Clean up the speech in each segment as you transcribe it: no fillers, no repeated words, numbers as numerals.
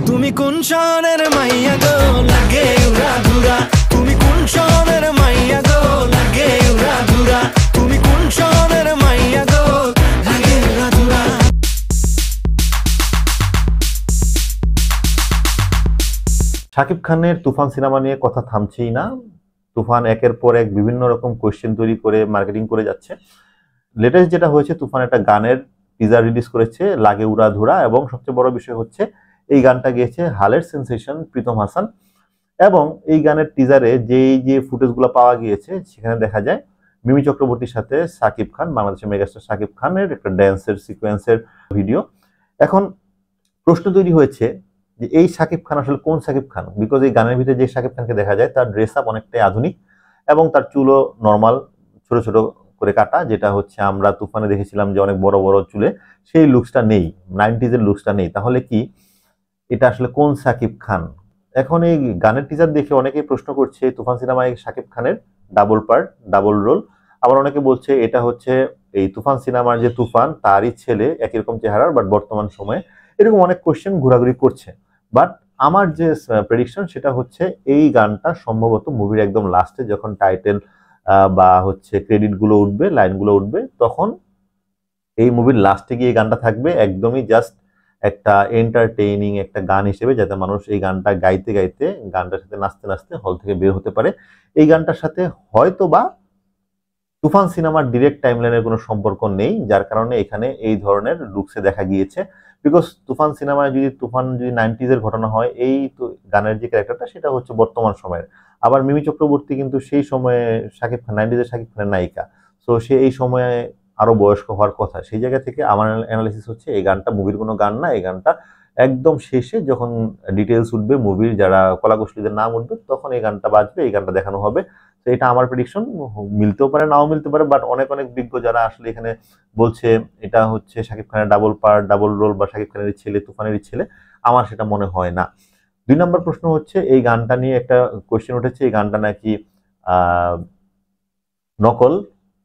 তুমি কোন শহরের মাইয়া গো লাগে উড়া ধুরা, তুমি কোন শহরের মাইয়া গো লাগে উড়া ধুরা, তুমি কোন শহরের মাইয়া গো লাগে উড়া ধুরা। শাকিব খানের তুফান সিনেমা নিয়ে কথা থামছেই না। তুফান একের পর এক বিভিন্ন রকম কোয়েশ্চেন তৈরি করে মার্কেটিং করে যাচ্ছে। লেটেস্ট যেটা হয়েছে, তুফান একটা গানের টিজার রিলিজ করেছে লাগে উড়া ধুরা, এবং সবচেয়ে বড় বিষয় হচ্ছে এই গানটা গেয়েছে হালের সেন্সেশন প্রীতম হাসান। এবং এই গানের টিজারে যে ফুটেজগুলো পাওয়া গিয়েছে সেখানে দেখা যায় মিমি চক্রবর্তীর সাথে শাকিব খান, বাংলাদেশের মেগাস্টার শাকিব খানের একটা ড্যান্সের সিকোয়েন্সের ভিডিও। এখন প্রশ্ন তৈরি হয়েছে যে এই শাকিব খান আসলে কোন শাকিব খান, বিকজ এই গানের ভিতরে যে শাকিব খানকে দেখা যায় তার ড্রেস আপ অনেকটাই আধুনিক এবং তার চুলও নর্মাল, ছোট ছোট করে কাটা, যেটা হচ্ছে আমরা তুফানে দেখেছিলাম যে অনেক বড় বড় চুলে, সেই লুকসটা নেই, 90s এর লুকসটা নেই। তাহলে কি এটা আসলে কোন শাকিব খান? এখন এই গানের টিজার দেখে অনেকেই প্রশ্ন করছে তুফান সিনেমায় শাকিব খানের ডাবল পার্ট, ডাবল রোল। আবার অনেকে বলছে এটা হচ্ছে এই তুফান সিনেমার যে তুফান তারই ছেলে, একই রকম চেহারার, বাট বর্তমান সময়ে। এরকম অনেক কোশ্চেন ঘোরাঘুরি করছে। বাট আমার যে প্রেডিকশন সেটা হচ্ছে এই গানটা সম্ভবত মুভির একদম লাস্টে যখন টাইটেল বা হচ্ছে ক্রেডিট গুলো উঠবে, লাইনগুলো উঠবে, তখন এই মুভির লাস্টে গিয়ে এই গানটা থাকবে, একদমই জাস্ট একটা এন্টারটেইনিং একটা গান হিসেবে, যাতে মানুষ এই গানটা গাইতে গাইতে, গানটার সাথে নাচতে নাচতে হল থেকে বের হতে পারে। এই গানটার সাথে হয়তো বা তুফান সিনেমার ডিরেক্ট টাইমলাইনের কোনো সম্পর্ক নেই, যার কারণে এখানে এই ধরনের লুকসে দেখা গিয়েছে। বিকজ তুফান সিনেমায় যদি 90s এর ঘটনা হয়, এই তো গানের যে ক্যারেক্টারটা সেটা হচ্ছে বর্তমান সময়ের। আবার মিমি চক্রবর্তী কিন্তু সেই সময়ে শাকিব খান, 90s এর শাকিব খানের নায়িকা, সো সে এই সময়ে আরো বয়স্ক হওয়ার কথা। সেই জায়গা থেকে আমার অ্যানালিসিস হচ্ছে এই গানটা মুভির কোনো গান না, এই গানটা একদম শেষে যখন ডিটেলস উঠবে, মুভির যারা কলাকুশলীদের নাম উঠবে, তখন এই গানটা বাজবে, এই গানটা দেখানো হবে। তো এটা আমার প্রেডিকশন, মিলতেও পারে নাও মিলতে পারে, বাট অনেক অনেক বিজ্ঞ যারা আসলে এখানে বলছে এটা হচ্ছে শাকিব খানের ডাবল পার্ট, ডাবল রোল বা শাকিব খানের ছেলে, তুফানের ছেলে, আমার সেটা মনে হয় না। 2 নম্বর প্রশ্ন হচ্ছে এই গানটা নিয়ে একটা কোয়েশ্চেন উঠেছে, এই গানটা নাকি নকল,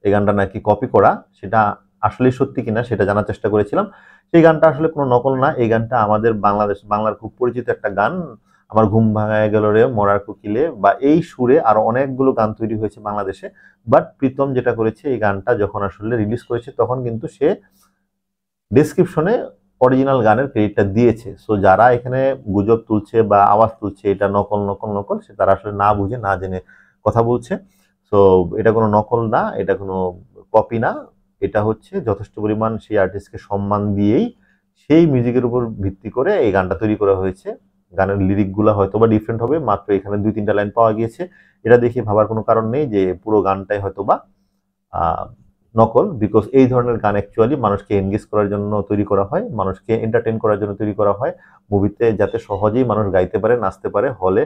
এই গানটা নাকি কপি করা। সেটা আসলে সত্যি কিনা সেটা জানার চেষ্টা করেছিলাম। সেই গানটা আসলে কোনো নকল না, এই গানটা আমাদের বাংলার খুব পরিচিত একটা গান, আমার ঘুম ভাঙায় গেল রে মরার কোকিলে, বা এই সুরে আরো অনেকগুলো গান তৈরি হয়েছে বাংলাদেশে। বাট প্রীতম যেটা করেছে, এই গানটা যখন আসলে রিলিজ করেছে তখন কিন্তু সে ডেসক্রিপশনে অরিজিনাল গানের ক্রেডিটটা দিয়েছে। সো যারা এখানে গুজব তুলছে বা আওয়াজ তুলছে এটা নকল নকল নকল, সে তারা আসলে না বুঝে না জেনে কথা বলছে। সো এটা কোনো নকল না, এটা কোনো কপি না, এটা হচ্ছে যথেষ্ট পরিমাণ সেই আর্টিস্টকে সম্মান দিয়েই সেই মিউজিকের উপর ভিত্তি করে এই গানটা তৈরি করা হয়েছে। গানের লিরিকগুলো হয়তো বা ডিফারেন্ট হবে, মাত্র এখানে 2-3টা লাইন পাওয়া গিয়েছে। এটা দেখে ভাবার কোনো কারণ নেই যে পুরো গানটাই হয়তো বা নকল, বিকজ এই ধরনের গান অ্যাকচুয়ালি মানুষকে এনগেজ করার জন্য তৈরি করা হয়, মানুষকে এন্টারটেইন করার জন্য তৈরি করা হয়, মুভিতে যাতে সহজেই মানুষ গাইতে পারে, নাচতে পারে, হলে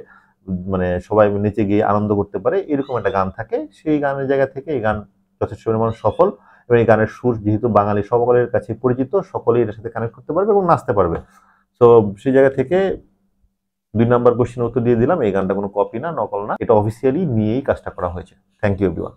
মানে সবাই নিচে গিয়ে আনন্দ করতে পারে, এরকম একটা গান থাকে। সেই গানের জায়গা থেকে এই গান যথেষ্ট পরিমাণ সফল, এবং এই গানের সুর যেহেতু বাঙালি সকলের কাছে পরিচিত, সকলেই এর সাথে কানেক্ট করতে পারবে এবং নাচতে পারবে। সো সেই জায়গা থেকে 2 নম্বর কোশ্চেনের উত্তর দিয়ে দিলাম, এই গানটা কোনো কপি না, নকল না, এটা অফিসিয়ালি নিয়েই কাজটা করা হয়েছে। Thank you everyone.